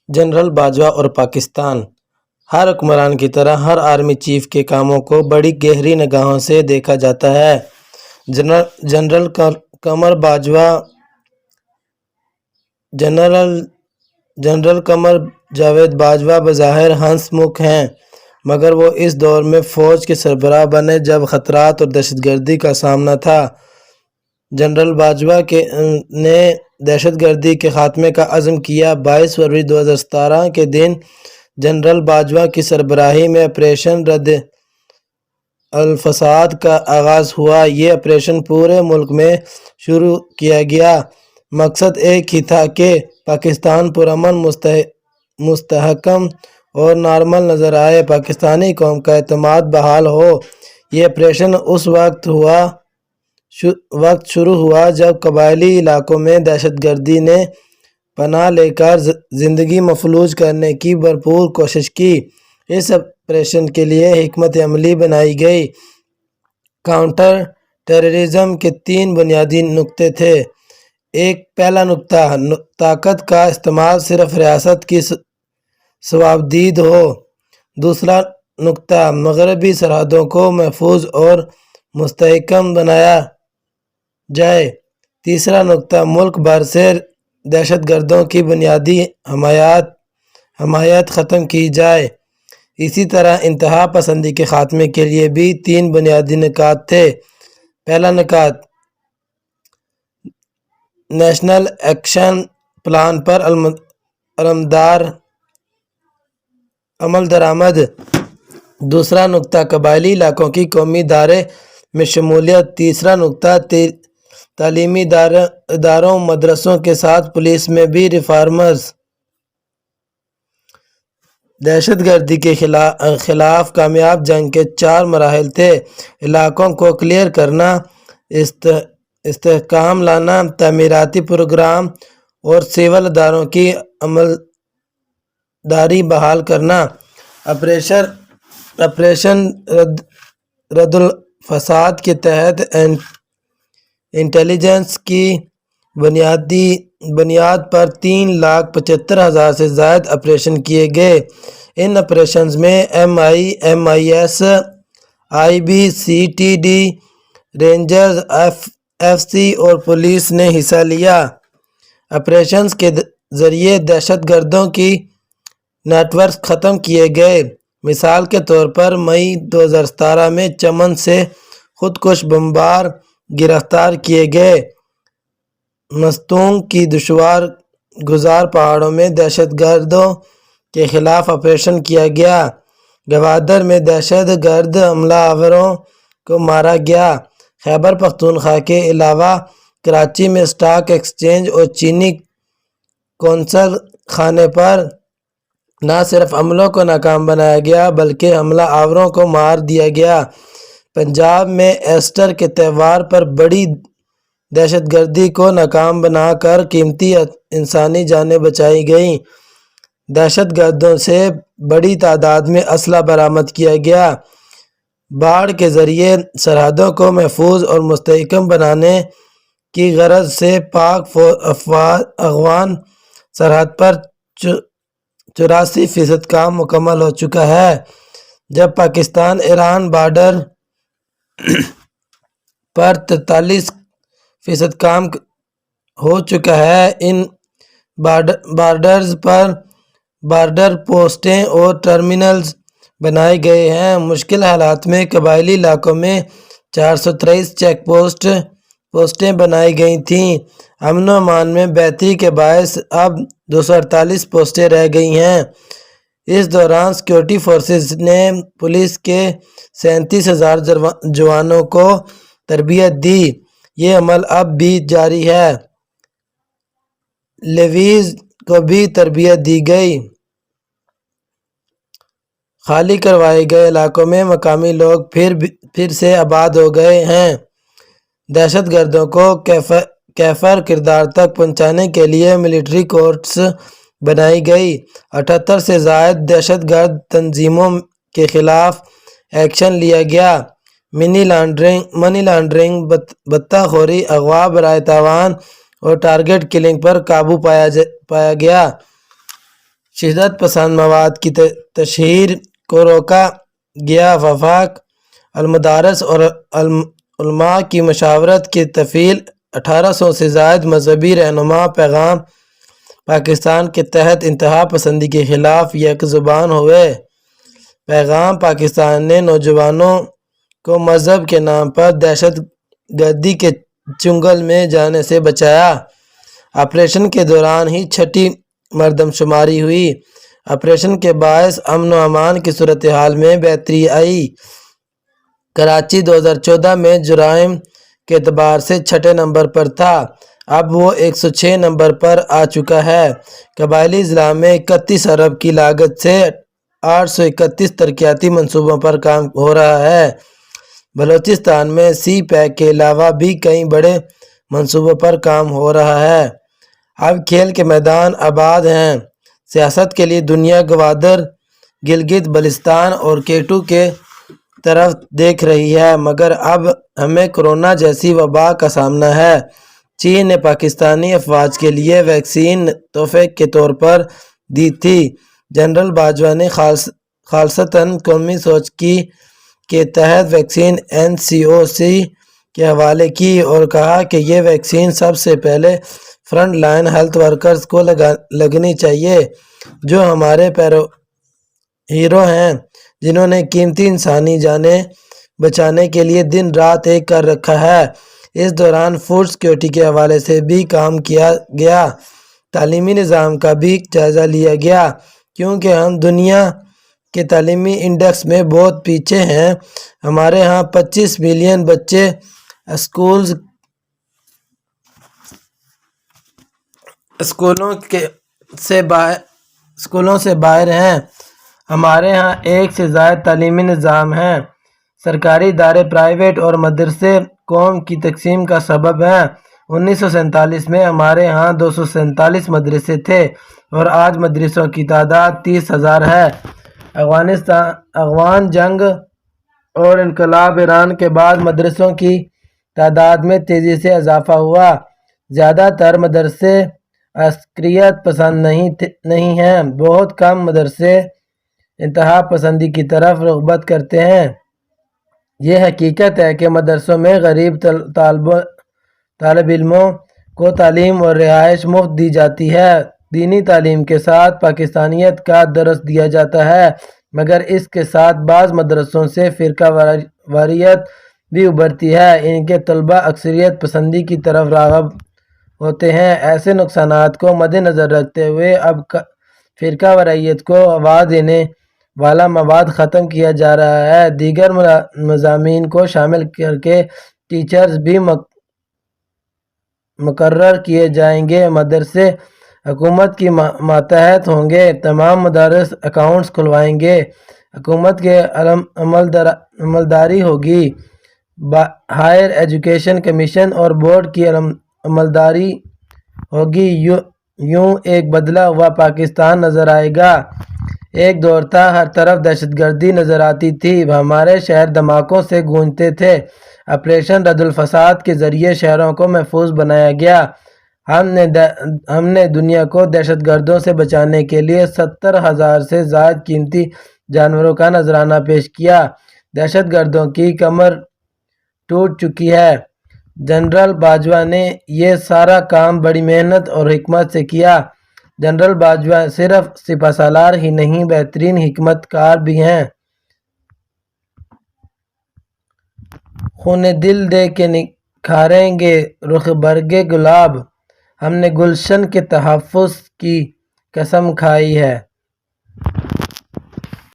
General Bajwa اور پاکستان۔ ہر حکمران کی طرح ہر آرمی چیف کے کاموں کو بڑی گہری نگاہوں سے دیکھا جاتا ہے۔ جنرل قمر جاوید باجوہ بظاہر ہنس مکھ ہیں، مگر وہ اس دور میں فوج کے سربراہ بنے جب خطرات اور دہشت گردی کا سامنا تھا۔ جنرل باجوہ نے دہشت گردی کے خاتمے کا عزم کیا۔ 22 فروری 2017 کے دن جنرل باجوہ کی سربراہی میں آپریشن رد الفساد کا آغاز ہوا۔ یہ آپریشن پورے ملک میں شروع کیا گیا۔ مقصد ایک ہی تھا کہ پاکستان پرامن، مستحکم اور نارمل نظر آئے، پاکستانی قوم کا اعتماد بحال ہو۔ یہ آپریشن اس وقت شروع ہوا جب قبائلی علاقوں میں دہشت گردی نے پناہ لے کر زندگی مفلوج کرنے کی بھرپور کوشش کی۔ اس آپریشن کے لیے حکمت عملی بنائی گئی۔ کاؤنٹر ٹیررزم کے 3 بنیادی نکتے تھے۔ پہلا نکتہ، طاقت کا استعمال صرف ریاست کی صوابدید ہو۔ دوسرا نکتہ، مغربی سرحدوں کو محفوظ اور مستحکم بنایا جائے۔ تیسرا نکتہ، ملک بھر سے دہشت گردوں کی بنیادی حمایت ختم کی جائے۔ اسی طرح انتہا پسندی کے خاتمے کے لیے بھی 3 بنیادی نکات تھے۔ پہلا نکات، نیشنل ایکشن پلان پر عمل درآمد۔ دوسرا نکتہ، قبائلی علاقوں کی قومی دائرے میں شمولیت۔ تیسرا نکتہ، تعلیمی اداروں مدرسوں کے ساتھ پولیس میں بھی ریفارمز۔ دہشت گردی کے خلاف کامیاب جنگ کے 4 مراحل تھے: علاقوں کو کلیئر کرنا، استحکام لانا، تعمیراتی پروگرام اور سول اداروں کی عملداری بحال کرنا۔ آپریشن رد الفساد کے تحت انٹیلیجنس کی بنیاد پر 3,75,000 سے زائد آپریشن کیے گئے۔ ان آپریشنز میں MI6، IB، CTD، rangers, FC اور پولیس نے حصہ لیا۔ آپریشنز کے ذریعے دہشت گردوں کی نیٹ ورکس ختم کیے گئے۔ مثال کے طور پر مئی 2017 میں چمن سے خودکش بمبار گرفتار کیے گئے۔ مستونگ کی دشوار گزار پہاڑوں میں دہشت گردوں کے خلاف آپریشن کیا گیا۔ گوادر میں دہشت گرد حملہ آوروں کو مارا گیا۔ خیبر پختونخوا کے علاوہ کراچی میں اسٹاک ایکسچینج اور چینی قونصل خانے پر نہ صرف حملوں کو ناکام بنایا گیا بلکہ حملہ آوروں کو مار دیا گیا۔ پنجاب میں ایسٹر کے تہوار پر بڑی دہشت گردی کو ناکام بنا کر قیمتی انسانی جانیں بچائی گئیں۔ دہشت گردوں سے بڑی تعداد میں اسلحہ برآمد کیا گیا۔ باڑ کے ذریعے سرحدوں کو محفوظ اور مستحکم بنانے کی غرض سے پاک افغان سرحد پر 84% کام مکمل ہو چکا ہے، جب پاکستان ایران بارڈر پر 43% کام ہو چکا ہے۔ ان بارڈرز پر بارڈر پوسٹیں اور ٹرمینلز بنائے گئے ہیں۔ مشکل حالات میں قبائلی علاقوں میں 423 چیک پوسٹیں بنائی گئی تھیں۔ امن و امان میں بہتری کے باعث اب 248 پوسٹیں رہ گئی ہیں۔ اس دوران سیکورٹی فورسز نے پولیس کے 37,000 جوانوں کو تربیت دی۔ یہ عمل اب بھی جاری ہے۔ لیویز کو بھی تربیت دی گئی۔ خالی کروائے گئے علاقوں میں مقامی لوگ پھر سے آباد ہو گئے ہیں۔ دہشت گردوں کو کیفر کردار تک پہنچانے کے لیے ملٹری کورٹس بنائی گئی۔ 78 سے زائد دہشت گرد تنظیموں کے خلاف ایکشن لیا گیا۔ منی لانڈرنگ، بطہ خوری، اغوا برائے تاوان اور ٹارگٹ کلنگ پر قابو پایا گیا۔ شدت پسند مواد کی تشہیر کو روکا گیا۔ وفاق المدارس اور علماء کی مشاورت کی تفعیل۔ 1800 سے زائد مذہبی رہنما پیغام پاکستان کے تحت انتہا پسندی کے خلاف یک زبان ہوئے۔ پیغام پاکستان نے نوجوانوں کو مذہب کے نام پر دہشت گردی کے چنگل میں جانے سے بچایا۔ آپریشن کے دوران ہی چھٹی مردم شماری ہوئی۔ آپریشن کے باعث امن و امان کی صورتحال میں بہتری آئی۔ کراچی 2014 میں جرائم کے اعتبار سے 6 نمبر پر تھا، اب وہ 106 نمبر پر آ چکا ہے۔ قبائلی اضلاع میں 31 ارب کی لاگت سے 831 ترقیاتی منصوبوں پر کام ہو رہا ہے۔ بلوچستان میں سی پیک کے علاوہ بھی کئی بڑے منصوبوں پر کام ہو رہا ہے۔ اب کھیل کے میدان آباد ہیں۔ سیاست کے لیے دنیا گوادر، گلگت بلتستان اور کیٹو کے طرف دیکھ رہی ہے، مگر اب ہمیں کورونا جیسی وبا کا سامنا ہے۔ چین نے پاکستانی افواج کے لیے ویکسین تحفے کے طور پر دی تھی۔ جنرل باجوہ نے خالصتاً قومی سوچ کے تحت ویکسین NCOC کے حوالے کی اور کہا کہ یہ ویکسین سب سے پہلے فرنٹ لائن ہیلتھ ورکرز کو لگنی چاہیے، جو ہمارے ہیرو ہیں، جنہوں نے قیمتی انسانی جانیں بچانے کے لیے دن رات ایک کر رکھا ہے۔ اس دوران فوڈ سیکورٹی کے حوالے سے بھی کام کیا گیا۔ تعلیمی نظام کا بھی جائزہ لیا گیا، کیونکہ ہم دنیا کے تعلیمی انڈیکس میں بہت پیچھے ہیں۔ ہمارے ہاں 25 ملین بچے اسکولوں سے باہر ہیں۔ ہمارے ہاں 1 سے زائد تعلیمی نظام ہیں۔ سرکاری ادارے، پرائیویٹ اور مدرسے قوم کی تقسیم کا سبب ہیں۔ 1947 میں ہمارے ہاں 247 مدرسے تھے اور آج مدرسوں کی تعداد 30,000 ہے۔ افغان جنگ اور انقلاب ایران کے بعد مدرسوں کی تعداد میں تیزی سے اضافہ ہوا۔ زیادہ تر مدرسے عسکریت پسند نہیں ہیں۔ بہت کم مدرسے انتہا پسندی کی طرف رغبت کرتے ہیں۔ یہ حقیقت ہے کہ مدرسوں میں غریب طالب علموں کو تعلیم اور رہائش مفت دی جاتی ہے۔ دینی تعلیم کے ساتھ پاکستانیت کا درس دیا جاتا ہے، مگر اس کے ساتھ بعض مدرسوں سے فرقہ واریت بھی ابھرتی ہے۔ ان کے طلباء عسکریت پسندی کی طرف راغب ہوتے ہیں۔ ایسے نقصانات کو مد نظر رکھتے ہوئے اب فرقہ واریت کو ہوا دینے والا مواد ختم کیا جا رہا ہے۔ دیگر مضامین کو شامل کر کے ٹیچرز بھی مقرر کیے جائیں گے۔ مدرسے حکومت کی ماتحت ہوں گے۔ تمام مدارس اکاؤنٹس کھلوائیں گے۔ حکومت کے عملداری ہوگی۔ ہائر ایجوکیشن کمیشن اور بورڈ کی عملداری ہوگی۔ یوں ایک بدلا ہوا پاکستان نظر آئے گا۔ ایک دور تھا ہر طرف دہشت گردی نظر آتی تھی، ہمارے شہر دھماکوں سے گونجتے تھے۔ آپریشن رد الفساد کے ذریعے شہروں کو محفوظ بنایا گیا۔ ہم نے دنیا کو دہشت گردوں سے بچانے کے لیے 70,000 سے زائد قیمتی جانوروں کا نذرانہ پیش کیا۔ دہشت گردوں کی کمر ٹوٹ چکی ہے۔ جنرل باجوہ نے یہ سارا کام بڑی محنت اور حکمت سے کیا۔ جنرل باجوہ صرف سپہ سالار ہی نہیں، بہترین حکمت کار بھی ہیں۔ خون دل دے کے نکھاریں گے رخ برگِ گلاب، ہم نے گلشن کے تحفظ کی قسم کھائی ہے۔